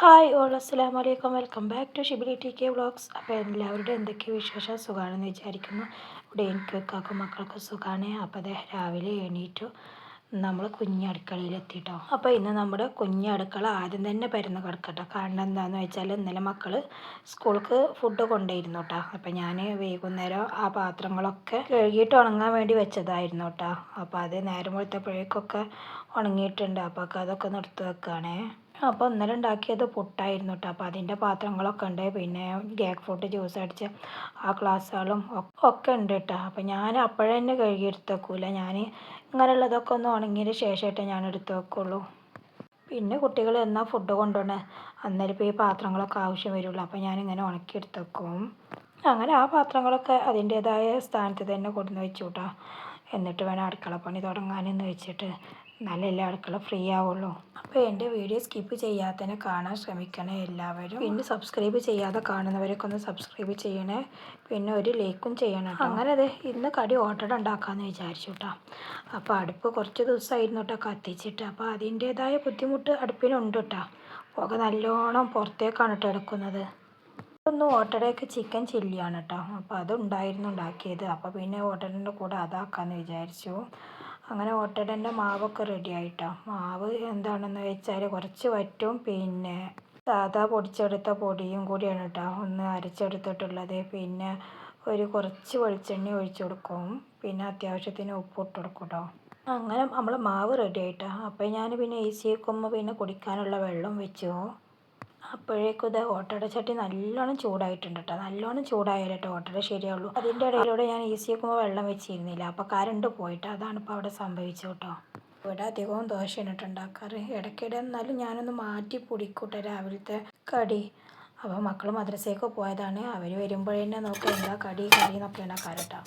Hi all അസ്സലാമു അലൈക്കും. Welcome back to Shibili T K vlogs. അപ്പോൾ എല്ലാവരുടെ എന്തൊക്കെ വിശേഷം, സുഖമാണെന്ന് വിചാരിക്കുന്നു. ഇവിടെ എനിക്ക് കാക്കും മക്കൾക്ക് സുഖമാണ്. അപ്പോൾ അതെ രാവിലെ എണീറ്റു നമ്മൾ കുഞ്ഞടുക്കളയിലെത്തിയിട്ടോ. അപ്പോൾ ഇന്ന് നമ്മുടെ കുഞ്ഞടുക്കള ആദ്യം തന്നെ പരന്ന് കിടക്കട്ടോ. കാരണം എന്താണെന്ന് വെച്ചാൽ ഇന്നലെ മക്കൾ സ്കൂൾക്ക് ഫുഡ് കൊണ്ടുപോയിരുന്നു കേട്ടോ. അപ്പോൾ ഞാൻ വൈകുന്നേരം ആ പാത്രങ്ങളൊക്കെ കഴുകിയിട്ട് ഉണങ്ങാൻ വേണ്ടി വെച്ചതായിരുന്നു കേട്ടോ. അപ്പോൾ അത് നേരം വെളുത്തപ്പോഴേക്കൊക്കെ ഉണങ്ങിയിട്ടുണ്ട്. അപ്പോൾ അതൊക്കെ ഒന്ന് എടുത്ത് വെക്കുകയാണേ. അപ്പോൾ ഇന്നലെ ഉണ്ടാക്കിയത് പുട്ടായിരുന്നു കേട്ടോ. അപ്പോൾ അതിൻ്റെ പാത്രങ്ങളൊക്കെ ഉണ്ട്. പിന്നെ ഗ്യാക്ക് ഫ്രൂട്ട് ജ്യൂസ് അടിച്ച ആ ഗ്ലാസ്സുകളും ഒക്കെ ഉണ്ട് കേട്ടോ. അപ്പോൾ ഞാൻ അപ്പോഴേ തന്നെ കഴുകി എടുത്ത് വെക്കൂല. ഞാൻ ഇങ്ങനെയുള്ളതൊക്കെ ഒന്ന് ഉണങ്ങിയതിന് ശേഷമായിട്ടേ ഞാൻ എടുത്ത് വെക്കുള്ളൂ. പിന്നെ കുട്ടികൾ എന്നാൽ ഫുഡ് കൊണ്ടുപോകണേ അന്നേരം ഇപ്പോൾ ഈ പാത്രങ്ങളൊക്കെ ആവശ്യം വരുള്ളൂ. അപ്പോൾ ഞാനിങ്ങനെ ഉണക്കി എടുത്ത് വെക്കും. അങ്ങനെ ആ പാത്രങ്ങളൊക്കെ അതിൻ്റേതായ സ്ഥാനത്ത് തന്നെ കൊണ്ടുവന്ന് വെച്ചു കേട്ടോ. എന്നിട്ട് വേണം അടുക്കളപ്പണി തുടങ്ങാനെന്ന് വെച്ചിട്ട്, നല്ല അടുക്കള ഫ്രീ ആവുള്ളൂ. അപ്പോൾ എൻ്റെ വീഡിയോ സ്കിപ്പ് ചെയ്യാത്തതിനെ കാണാൻ ശ്രമിക്കണേ എല്ലാവരും. പിന്നെ സബ്സ്ക്രൈബ് ചെയ്യാതെ കാണുന്നവരൊക്കെ ഒന്ന് സബ്സ്ക്രൈബ് ചെയ്യണേ. പിന്നെ ഒരു ലൈക്കും ചെയ്യണം കേട്ടോ. അങ്ങനെ അതെ ഇന്ന് കടി ഓട്ടട ഉണ്ടാക്കാമെന്ന് വിചാരിച്ചു കേട്ടോ. അപ്പോൾ അടുപ്പ് കുറച്ച് ദിവസമായിരുന്നു കേട്ടോ കത്തിച്ചിട്ട്. അപ്പോൾ അതിൻ്റേതായ ബുദ്ധിമുട്ട് അടുപ്പിനുണ്ട് കേട്ടോ. പുക നല്ലോണം പുറത്തേക്കാണ് കേട്ടോ എടുക്കുന്നത്. ഒന്ന് ഓട്ടടയൊക്കെ ചിക്കൻ ചില്ലിയാണ് കേട്ടോ. അപ്പോൾ അതുണ്ടായിരുന്നു ഉണ്ടാക്കിയത്. അപ്പോൾ പിന്നെ ഓട്ടടൻ്റെ കൂടെ അതാക്കാമെന്ന് വിചാരിച്ചു. അങ്ങനെ ഓട്ടടൻ്റെ മാവൊക്കെ റെഡി ആയിട്ടോ. മാവ് എന്താണെന്ന് വെച്ചാൽ കുറച്ച് വറ്റും പിന്നെ സാധാ പൊടിച്ചെടുത്ത പൊടിയും കൂടിയാണ് കേട്ടോ ഒന്ന് അരച്ചെടുത്തിട്ടുള്ളത്. പിന്നെ കുറച്ച് വെളിച്ചെണ്ണ ഒഴിച്ചു കൊടുക്കും. പിന്നെ അത്യാവശ്യത്തിന് ഉപ്പ് ഇട്ട് കൊടുക്കും കേട്ടോ. അങ്ങനെ നമ്മൾ മാവ് റെഡി ആയിട്ടോ. അപ്പോൾ ഞാൻ പിന്നെ ഈസി വെക്കുമ്പോൾ പിന്നെ കുടിക്കാനുള്ള വെള്ളം വെച്ചു. അപ്പോഴേക്കും ഇത് ഓട്ടട ചട്ടി നല്ലോണം ചൂടായിട്ടുണ്ട് കേട്ടോ. നല്ലോണം ചൂടായാലേ കേട്ടോ ഓട്ടട ശരിയാവുള്ളൂ. അതിൻ്റെ ഇടയിലൂടെ ഞാൻ ഈസി വെക്കുമ്പോൾ വെള്ളം വെച്ചിരുന്നില്ല. അപ്പോൾ കറണ്ട് പോയിട്ട് അതാണ് ഇപ്പോൾ അവിടെ സംഭവിച്ചു കേട്ടോ. ഇവിടെ അധികവും ദോശയാണ് കേട്ടോ ഉണ്ടാക്കാറ്. ഇടയ്ക്കിടെ എന്നാലും ഞാനൊന്ന് മാറ്റി പൊടിക്കൂട്ടെ രാവിലത്തെ കടി. അപ്പോൾ മക്കൾ മദ്രസയ്ക്ക് പോയതാണ്. അവർ വരുമ്പോഴേ നോക്കുക എന്താ കടി എന്നൊക്കെ ഉണ്ടാക്കാറ് കേട്ടോ.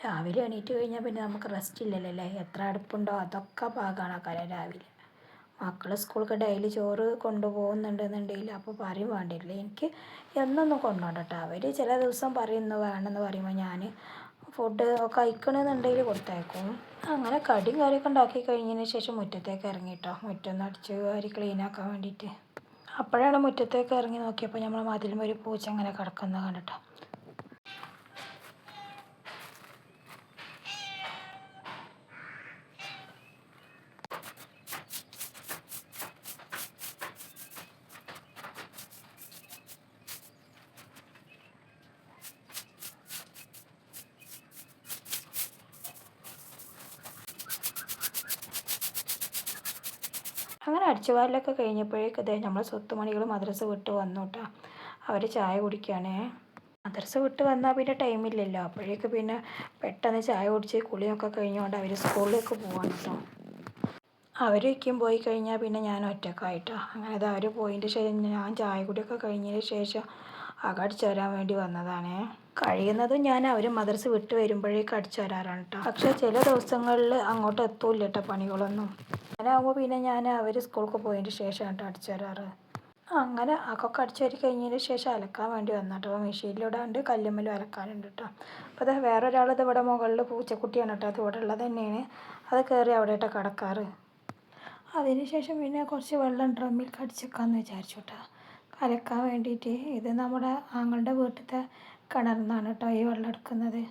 രാവിലെ എണീറ്റ് കഴിഞ്ഞാൽ പിന്നെ നമുക്ക് റെസ്റ്റ് ഇല്ലല്ലോ അല്ലേ. എത്ര അടുപ്പുണ്ടോ അതൊക്കെ പാകമാക്കാരം രാവിലെ. മക്കൾ സ്കൂൾക്ക് ഡെയിലി ചോറ് കൊണ്ടുപോകുന്നുണ്ടെന്നുണ്ടെങ്കിൽ അപ്പോൾ പറയും വേണ്ടിയില്ല. എനിക്ക് എന്നൊന്നും കൊണ്ടുപോകണ്ട കേട്ടോ. അവർ ചില ദിവസം പറയുന്നു വേണമെന്ന് പറയുമ്പോൾ ഞാൻ ഫുഡ് കഴിക്കണമെന്നുണ്ടെങ്കിൽ കൊടുത്തയക്കും. അങ്ങനെ കടിയും കാര്യമൊക്കെ ഉണ്ടാക്കി കഴിഞ്ഞതിന് ശേഷം മുറ്റത്തേക്ക് ഇറങ്ങി കേട്ടോ. മുറ്റൊന്ന് അടിച്ച് വാരി ക്ലീനാക്കാൻ വേണ്ടിയിട്ട്. അപ്പോഴാണ് മുറ്റത്തേക്ക് ഇറങ്ങി നോക്കിയപ്പോൾ നമ്മൾ മതിലും ഒരു പൂച്ച അങ്ങനെ കിടക്കുന്നത് കണ്ടിട്ടോ. അങ്ങനെ അടിച്ചുവാരലൊക്കെ കഴിഞ്ഞപ്പോഴേക്കും ഇതേ നമ്മൾ സ്വത്തുമണികൾ മദ്രസ വിട്ട് വന്നു കേട്ടോ. അവർ ചായ കുടിക്കുകയാണേ. മദ്രസ വിട്ട് വന്നാൽ പിന്നെ ടൈമില്ലല്ലോ. അപ്പോഴേക്ക് പിന്നെ പെട്ടെന്ന് ചായ കുടിച്ച് കുളിയൊക്കെ കഴിഞ്ഞുകൊണ്ട് അവർ സ്കൂളിലേക്ക് പോവാണ് കേട്ടോ. അവരൊക്കെയും പോയി കഴിഞ്ഞാൽ പിന്നെ ഞാൻ ഒറ്റക്കായിട്ടോ. അങ്ങനെ അത് അവർ പോയതിൻ്റെ ശേഷം ഞാൻ ചായ കുടിയൊക്കെ കഴിഞ്ഞതിന് ശേഷം അടിച്ചു വരാൻ വേണ്ടി വന്നതാണേ. കഴിയുന്നതും ഞാൻ അവർ മദ്രസ വിട്ട് വരുമ്പോഴേക്ക് അടിച്ചു വരാറാണ് കേട്ടോ. പക്ഷേ ചില ദിവസങ്ങളിൽ അങ്ങോട്ട് എത്തൂല്ല കേട്ടോ പണികളൊന്നും. അങ്ങനെ ആകുമ്പോൾ പിന്നെ ഞാൻ അവർ സ്കൂൾക്ക് പോയതിൻ്റെ ശേഷമാണ് കേട്ടോ അടിച്ചു വരാറ്. അങ്ങനെ അതൊക്കെ അടിച്ചു വരി കഴിഞ്ഞതിന് ശേഷം അലക്കാൻ വേണ്ടി വന്നിട്ടോ. മെഷീനിലിടാണ്ട് കല്ലുമ്മലും അലക്കാനുണ്ട് കേട്ടോ. അപ്പോൾ അത് വേറൊരാളത് ഇവിടെ മുകളിൽ പൂച്ചക്കുട്ടിയാണ് കേട്ടോ. അത് ഇവിടെ ഉള്ളത് തന്നെയാണ്. അത് കയറി അവിടെ കേട്ടോ കിടക്കാറ്. അതിന് ശേഷം പിന്നെ കുറച്ച് വെള്ളം ഡ്രമ്മിൽ അടിച്ച് വെക്കാമെന്ന് വിചാരിച്ചു കേട്ടോ അലക്കാൻ വേണ്ടിയിട്ട്. ഇത് നമ്മുടെ ആങ്ങളുടെ വീട്ടിലത്തെ കിണറിൽ നിന്നാണ് കേട്ടോ ഈ വെള്ളം എടുക്കുന്നത്.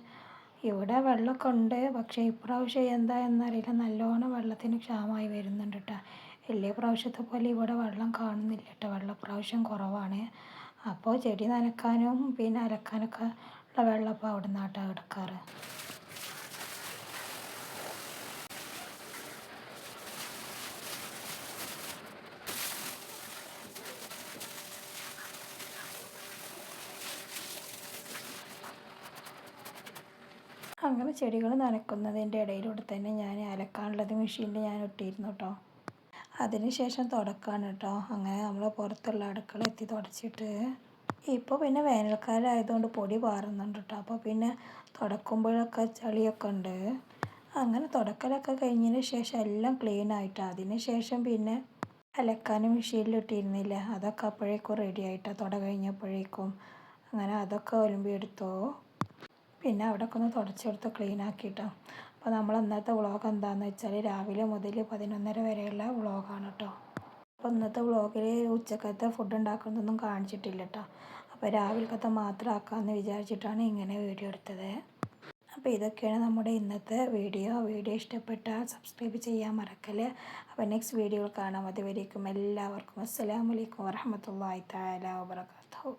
ഇവിടെ വെള്ളമൊക്കെ ഉണ്ട്. പക്ഷേ ഇപ്രാവശ്യം എന്താ എന്നറിയില്ല, നല്ലോണം വെള്ളത്തിന് ക്ഷാമമായി വരുന്നുണ്ട് കേട്ടോ. എല്ലാ പ്രാവശ്യത്തെ പോലെ ഇവിടെ വെള്ളം കാണുന്നില്ല കേട്ടോ. വെള്ളം പ്രാവശ്യം കുറവാണ്. അപ്പോൾ ചെടി നനയ്ക്കാനും പിന്നെ അലക്കാനൊക്കെ ഉള്ള വെള്ളം ഇപ്പോൾ അവിടെ നിന്നാട്ടോ എടുക്കാറ്. അങ്ങനെ ചെടികൾ നനയ്ക്കുന്നതിൻ്റെ ഇടയിലൂടെ തന്നെ ഞാൻ അലക്കാനുള്ളത് മെഷീനിൽ ഞാൻ ഇട്ടിരുന്നു കേട്ടോ. അതിന് ശേഷം തുടക്കാണ് കേട്ടോ. അങ്ങനെ നമ്മൾ പുറത്തുള്ള അടുക്കള എത്തി തുടച്ചിട്ട് ഇപ്പോൾ പിന്നെ വേനൽക്കാലം ആയതുകൊണ്ട് പൊടി പാറുന്നുണ്ട് കേട്ടോ. അപ്പോൾ പിന്നെ തുടക്കുമ്പോഴൊക്കെ ചളിയൊക്കെ ഉണ്ട്. അങ്ങനെ തുടക്കലൊക്കെ കഴിഞ്ഞതിന് ശേഷം എല്ലാം ക്ലീൻ ആയിട്ടോ. അതിന് ശേഷം പിന്നെ അലക്കാനും മെഷീനിലിട്ടിരുന്നില്ല, അതൊക്കെ അപ്പോഴേക്കും റെഡി ആയിട്ടോ തുട കഴിഞ്ഞപ്പോഴേക്കും. അങ്ങനെ അതൊക്കെ ഒലുമ്പിയെടുത്തു. പിന്നെ അവിടെയൊക്കെ ഒന്ന് തുടച്ചെടുത്ത് ക്ലീൻ ആക്കിയിട്ടോ. അപ്പോൾ നമ്മൾ ഇന്നത്തെ വ്ളോഗ് എന്താണെന്ന് വെച്ചാൽ രാവിലെ മുതൽ 11:30 വരെയുള്ള വ്ളോഗാണ് കേട്ടോ. അപ്പോൾ ഇന്നത്തെ വ്ളോഗിൽ ഉച്ചക്കത്തെ ഫുഡ് ഉണ്ടാക്കുന്നതൊന്നും കാണിച്ചിട്ടില്ല കേട്ടോ. അപ്പോൾ രാവിലത്തെ മാത്രം ആക്കാമെന്ന് വിചാരിച്ചിട്ടാണ് ഇങ്ങനെ വീഡിയോ എടുത്തത്. അപ്പോൾ ഇതൊക്കെയാണ് നമ്മുടെ ഇന്നത്തെ വീഡിയോ. വീഡിയോ ഇഷ്ടപ്പെട്ടാൽ സബ്സ്ക്രൈബ് ചെയ്യാൻ മറക്കല്ലേ. അപ്പോൾ നെക്സ്റ്റ് വീഡിയോയിൽ കാണാം. അതുവരേക്കും എല്ലാവർക്കും അസ്സലാമു അലൈക്കും വറഹ്മത്തുള്ളാഹി തആല വബറകാതുഹു.